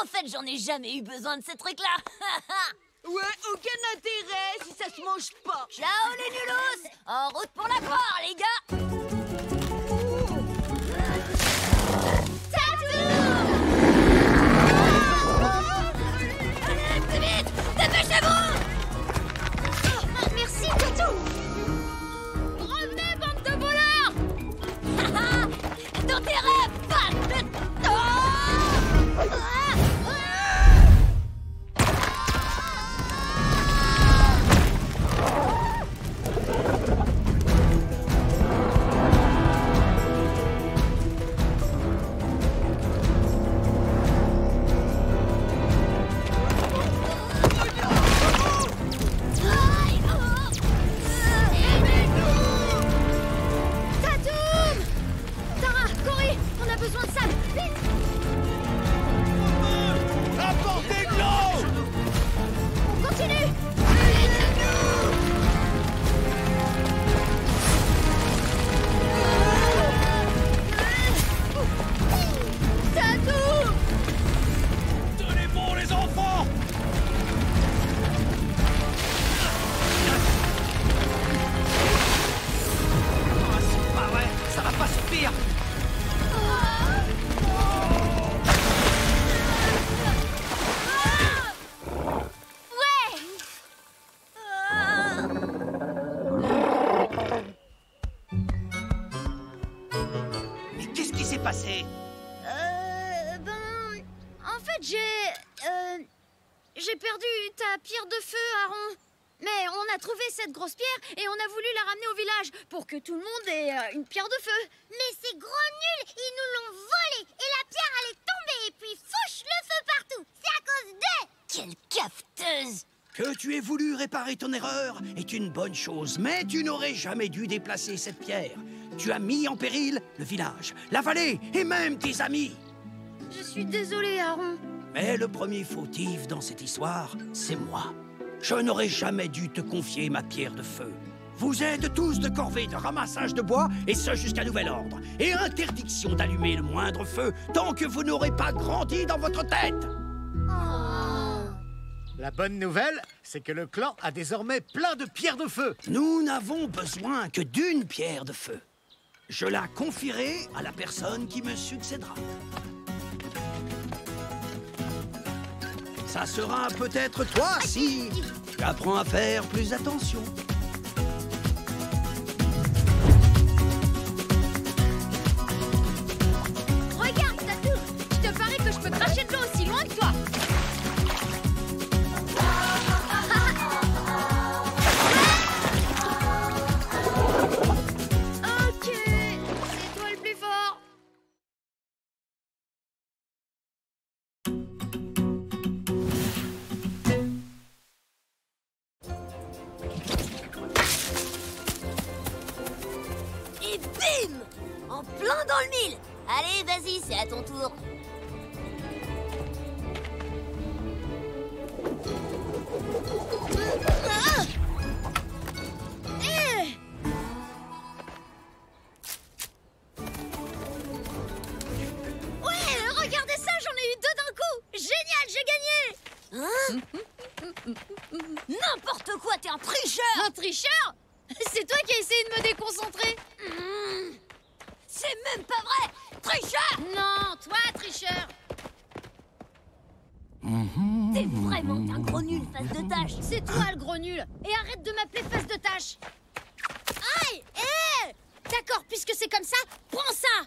En fait, j'en ai jamais eu besoin de ces trucs-là. Ouais, aucun intérêt si ça se mange pas. Ciao les nulos! En route pour la gloire, les gars! Allez, plus vite! Dépêchez-vous! Merci, Tatoum. Revenez, bande de voleurs! Dans tes rêves, fan de... Tatoum! Tara, Cory, on a besoin de ça. Vite! Apportez de l'eau! On continue. Tatoum! Tenez bon, les enfants! Ah, c'est pas vrai, ça va pas suffire! Ouais! Mais qu'est-ce qui s'est passé? En fait, j'ai perdu ta pierre de feu, Aaron. Mais on a trouvé cette grosse pierre et on a voulu la ramener au village pour que tout le monde ait une pierre de feu. Mais ces gros nuls, ils nous l'ont volée et la pierre allait tomber et puis fouche le feu partout. C'est à cause d'eux. Quelle cafeteuse! Que tu aies voulu réparer ton erreur est une bonne chose, mais tu n'aurais jamais dû déplacer cette pierre. Tu as mis en péril le village, la vallée et même tes amis. Je suis désolée, Aaron. Mais le premier fautif dans cette histoire, c'est moi. Je n'aurais jamais dû te confier ma pierre de feu. Vous êtes tous de corvée de ramassage de bois, et ce jusqu'à nouvel ordre. Et interdiction d'allumer le moindre feu tant que vous n'aurez pas grandi dans votre tête. La bonne nouvelle, c'est que le clan a désormais plein de pierres de feu. Nous n'avons besoin que d'une pierre de feu. je la confierai à la personne qui me succédera. Ça sera peut-être toi si tu apprends à faire plus attention. Regarde, Tatou, je te parie que je peux cracher de l'eau aussi loin que toi. Ok, c'est toi le plus fort. Et bim! En plein dans le mille! Allez, vas-y, c'est à ton tour. Ouais, regardez ça, j'en ai eu 2 d'un coup. Génial, j'ai gagné. Hein? N'importe quoi, t'es un tricheur! Un tricheur? C'est toi qui as essayé de me déconcentrer. C'est même pas vrai! Tricheur! Non, toi, tricheur. T'es vraiment un gros nul, face de tâche! C'est toi le gros nul. Et arrête de m'appeler face de tâche. Aïe! D'accord, puisque c'est comme ça, prends ça.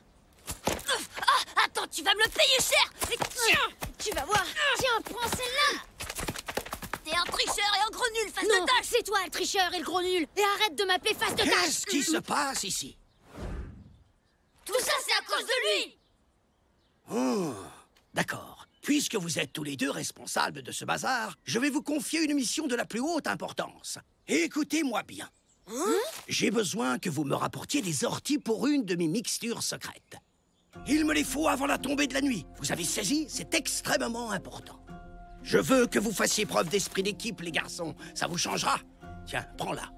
Ah, attends, tu vas me le payer cher! Mais tiens! Tu vas voir. Tiens, prends celle-là. T'es un tricheur et un gros nul, face Non, de tâche! c'est toi le tricheur et le gros nul. Et arrête de m'appeler face de tâche. Qu'est-ce qui se passe ici? Tout ça, c'est à cause de lui! Oh, d'accord. Puisque vous êtes tous les deux responsables de ce bazar, je vais vous confier une mission de la plus haute importance. Écoutez-moi bien. J'ai besoin que vous me rapportiez des orties pour une de mes mixtures secrètes. Il me les faut avant la tombée de la nuit. Vous avez saisi? C'est extrêmement important. Je veux que vous fassiez preuve d'esprit d'équipe, les garçons. Ça vous changera. Tiens, prends-la.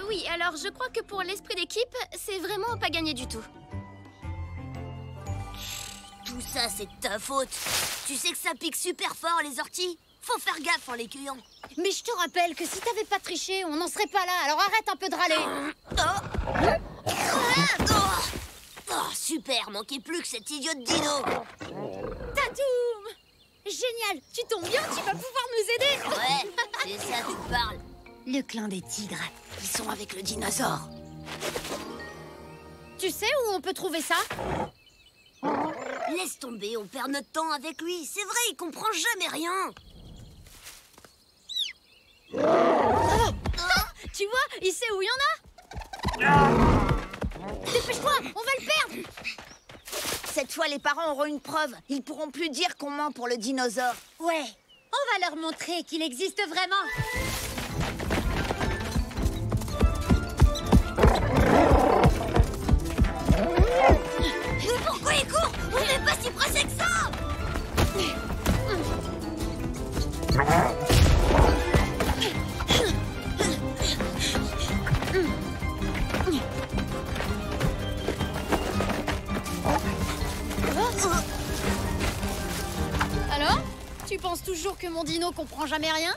Oui, alors je crois que pour l'esprit d'équipe, c'est vraiment pas gagné du tout. Tout ça, c'est de ta faute. Tu sais que ça pique super fort, les orties. Faut faire gaffe en les cueillant. Mais je te rappelle que si t'avais pas triché, on n'en serait pas là. Alors arrête un peu de râler. Oh, super, manquait plus que cet idiot de dino. Tatoum! Génial, tu tombes bien, tu vas pouvoir nous aider. Ouais, c'est ça que tu parles. Le clan des tigres, ils sont avec le dinosaure. Tu sais où on peut trouver ça? Laisse tomber, on perd notre temps avec lui. C'est vrai, il comprend jamais rien. Tu vois, il sait où il y en a. Dépêche-toi, on va le perdre. Cette fois, les parents auront une preuve. Ils pourront plus dire qu'on ment pour le dinosaure. Ouais, on va leur montrer qu'il existe vraiment. Mais pourquoi il court? On n'est pas si pressé que ça. Alors? Tu penses toujours que mon dino comprend jamais rien?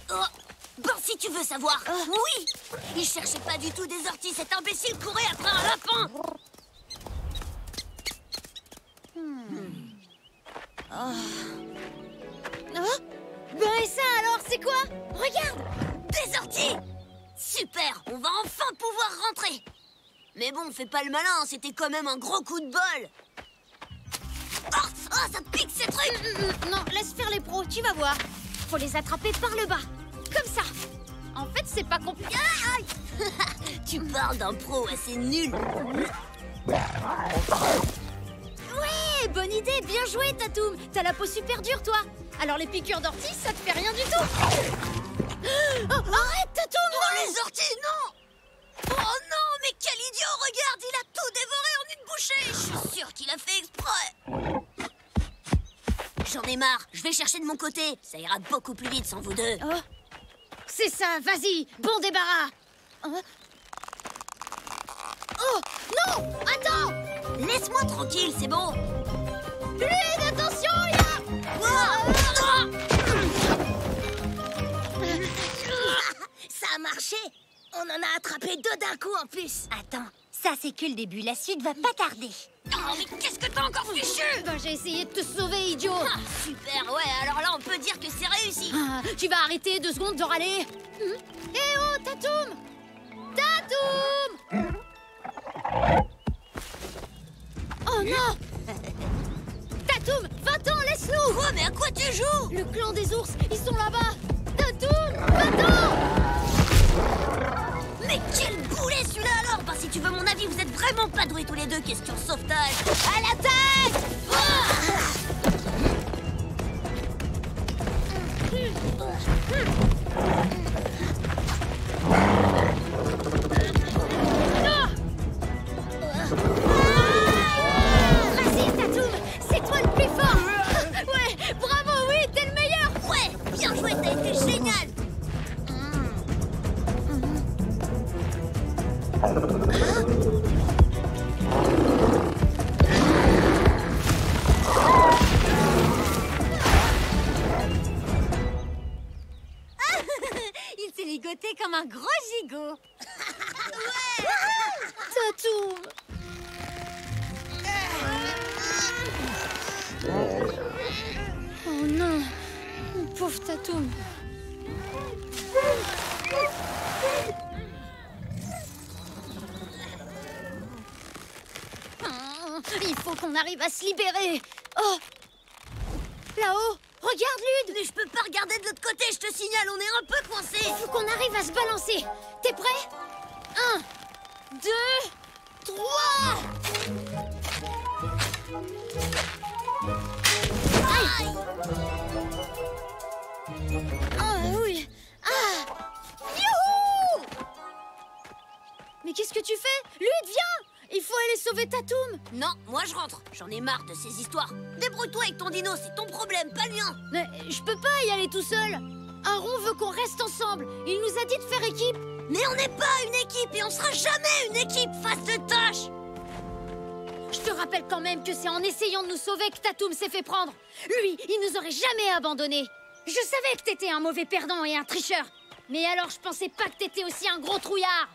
Bon, si tu veux savoir, oui. Il cherchait pas du tout des orties, cet imbécile courait après un lapin. Ben et ça alors, c'est quoi? Regarde! Des orties! Super, on va enfin pouvoir rentrer. Mais bon, fais pas le malin, c'était quand même un gros coup de bol. Oh, ça pique ces trucs. Non, laisse faire les pros, tu vas voir. Faut les attraper par le bas, comme ça. En fait, c'est pas compliqué. Aïe. Tu parles d'un pro assez nul. Ouais, bonne idée, bien joué, Tatoum. T'as la peau super dure, toi. Alors les piqûres d'ortie, ça te fait rien du tout. Oh, arrête, Tatoum. Oh, les orties, non. Oh non, mais quel idiot. Regarde, il a tout dévoré en une bouchée. Je suis sûre qu'il a fait exprès. J'en ai marre, je vais chercher de mon côté. Ça ira beaucoup plus vite sans vous deux. Oh, c'est ça, vas-y, bon débarras. Oh, non, attends. Laisse-moi tranquille, c'est bon. Fluide, attention, il y a... Ça a marché. On en a attrapé 2 d'un coup en plus. Attends, ça c'est que le début, la suite va pas tarder. Oh, mais qu'est-ce que t'as encore fichu? Ben, j'ai essayé de te sauver, idiot. Ah, super, ouais, alors là on peut dire que c'est réussi. Ah, tu vas arrêter 2 secondes de râler. Eh oh, Tatoum! Tatoum! Oh non! Tatoum, va-t'en, laisse-nous! Quoi, mais à quoi tu joues? Le clan des ours, ils sont là-bas! Tatoum, va-t'en! Mais quel boulet celui-là alors! Bah si tu veux mon avis, vous êtes vraiment pas doués tous les deux, question sauvetage. À l'attaque! Vas-y, Tatoum, c'est toi le plus fort! Ouais, bravo, oui, t'es le meilleur! Ouais, bien joué, t'as été génial! Il s'est ligoté comme un gros gigot. Tatoum! Oh non, mon pauvre Tatoum. Il faut qu'on arrive à se libérer. Oh, là-haut, regarde Lude. Mais je peux pas regarder de l'autre côté, je te signale, on est un peu coincé. Il faut qu'on arrive à se balancer. T'es prêt? 1, 2, 3. Aïe! Ah oui. Ah. Youhou! Mais qu'est-ce que tu fais? Lude, viens! Il faut aller sauver Tatoum. Non, moi je rentre, j'en ai marre de ces histoires. Débrouille-toi avec ton dino, c'est ton problème, pas le mien. Mais je peux pas y aller tout seul. Aaron veut qu'on reste ensemble. Il nous a dit de faire équipe. Mais on n'est pas une équipe et on sera jamais une équipe face de tâche. Je te rappelle quand même que c'est en essayant de nous sauver que Tatoum s'est fait prendre. Lui, il nous aurait jamais abandonnés. Je savais que t'étais un mauvais perdant et un tricheur. Mais alors je pensais pas que t'étais aussi un gros trouillard.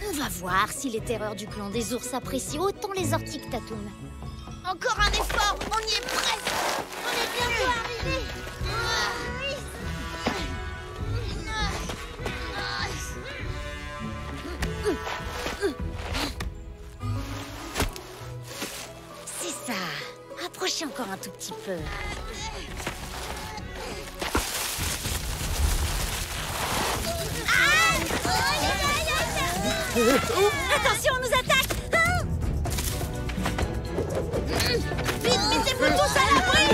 On va voir si les terreurs du clan des ours apprécient autant les orties que Tatoum. Encore un effort, on y est presque. On est bientôt arrivé. C'est ça. Approchez encore un tout petit peu. Attention, on nous attaque. Vite, mettez-vous tous à l'abri.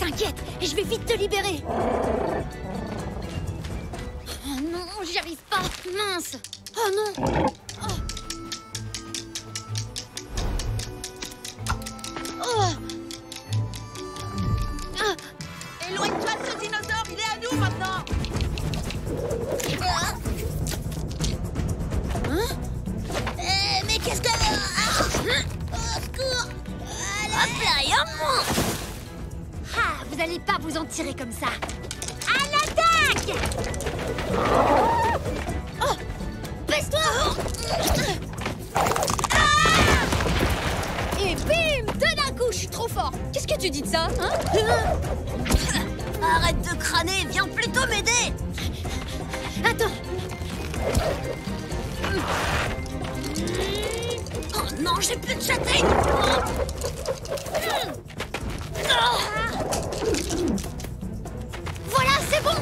T'inquiète, je vais vite te libérer. Oh non, j'y arrive pas. Mince. Oh non. Oh. Éloigne-toi de ce dinosaure, il est à nous maintenant. Mais qu'est-ce que... Au secours. Hop là, et en moins. Ah, vous allez pas vous en tirer comme ça. À l'attaque! Oh! Baisse-toi! Et bim! Deux d'un coup, je suis trop fort. Qu'est-ce que tu dis de ça, hein? Arrête de crâner, viens plutôt m'aider. Attends. Oh non, j'ai plus de châtaigne. Voilà, c'est bon.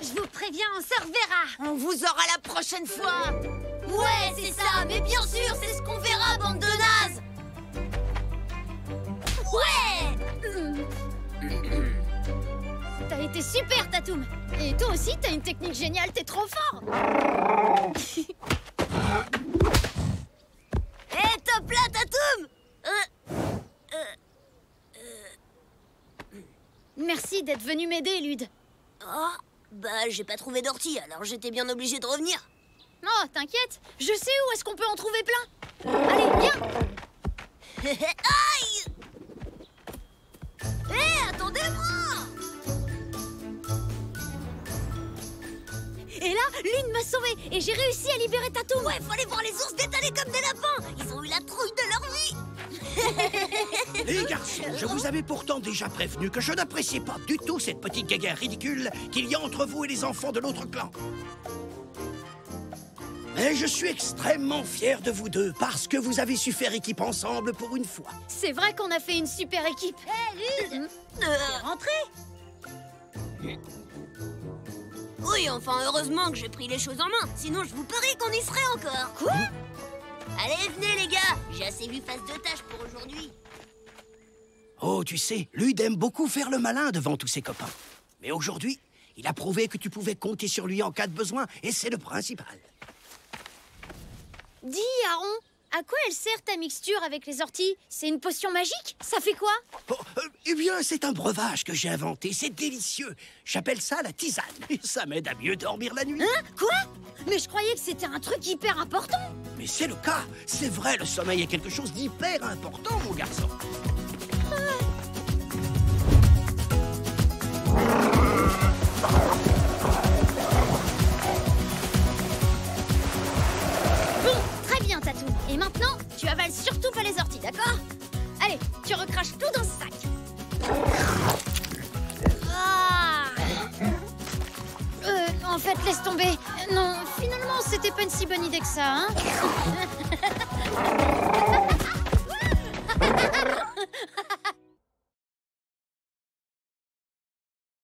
Je vous préviens, on se reverra. On vous aura la prochaine fois. Ouais, c'est ça, mais bien sûr, c'est ce qu'on verra, bande de nazes. Ouais. T'as été super, Tatoum. Et toi aussi, t'as une technique géniale, t'es trop fort. Hé, top là, Tatoum. Merci d'être venu m'aider, Lude. Oh, bah j'ai pas trouvé d'ortie, alors j'étais bien obligée de revenir. Oh, t'inquiète, je sais où est-ce qu'on peut en trouver plein. Allez, viens. Aïe! Hé, attendez-moi! Et là, Lune m'a sauvée et j'ai réussi à libérer Tatoum. Ouais, fallait voir les ours détaler comme des lapins. Ils ont eu la trouille de leur vie. Les garçons, je vous avais pourtant déjà prévenu que je n'appréciais pas du tout cette petite guéguerre ridicule qu'il y a entre vous et les enfants de l'autre clan. Mais je suis extrêmement fier de vous deux parce que vous avez su faire équipe ensemble pour une fois. C'est vrai qu'on a fait une super équipe. Hé, Lude! Rentrez. Oui, enfin, heureusement que j'ai pris les choses en main. Sinon, je vous parie qu'on y serait encore. Quoi? Allez, venez, les gars. J'ai assez vu face de tâche pour aujourd'hui. Oh, tu sais, Lude aime beaucoup faire le malin devant tous ses copains. Mais aujourd'hui, il a prouvé que tu pouvais compter sur lui en cas de besoin, et c'est le principal. Dis, Aaron, à quoi elle sert ta mixture avec les orties? C'est une potion magique? Ça fait quoi? Oh, eh bien, c'est un breuvage que j'ai inventé, c'est délicieux. J'appelle ça la tisane, et ça m'aide à mieux dormir la nuit. Hein? Quoi? Mais je croyais que c'était un truc hyper important. Mais c'est le cas, c'est vrai, le sommeil est quelque chose d'hyper important, mon garçon. Bon, très bien, Tatou. Et maintenant, tu avales surtout pas les orties, d'accord? Allez, tu recraches tout dans ce sac. Ah. En fait, laisse tomber. Non, finalement, c'était pas une si bonne idée que ça, hein.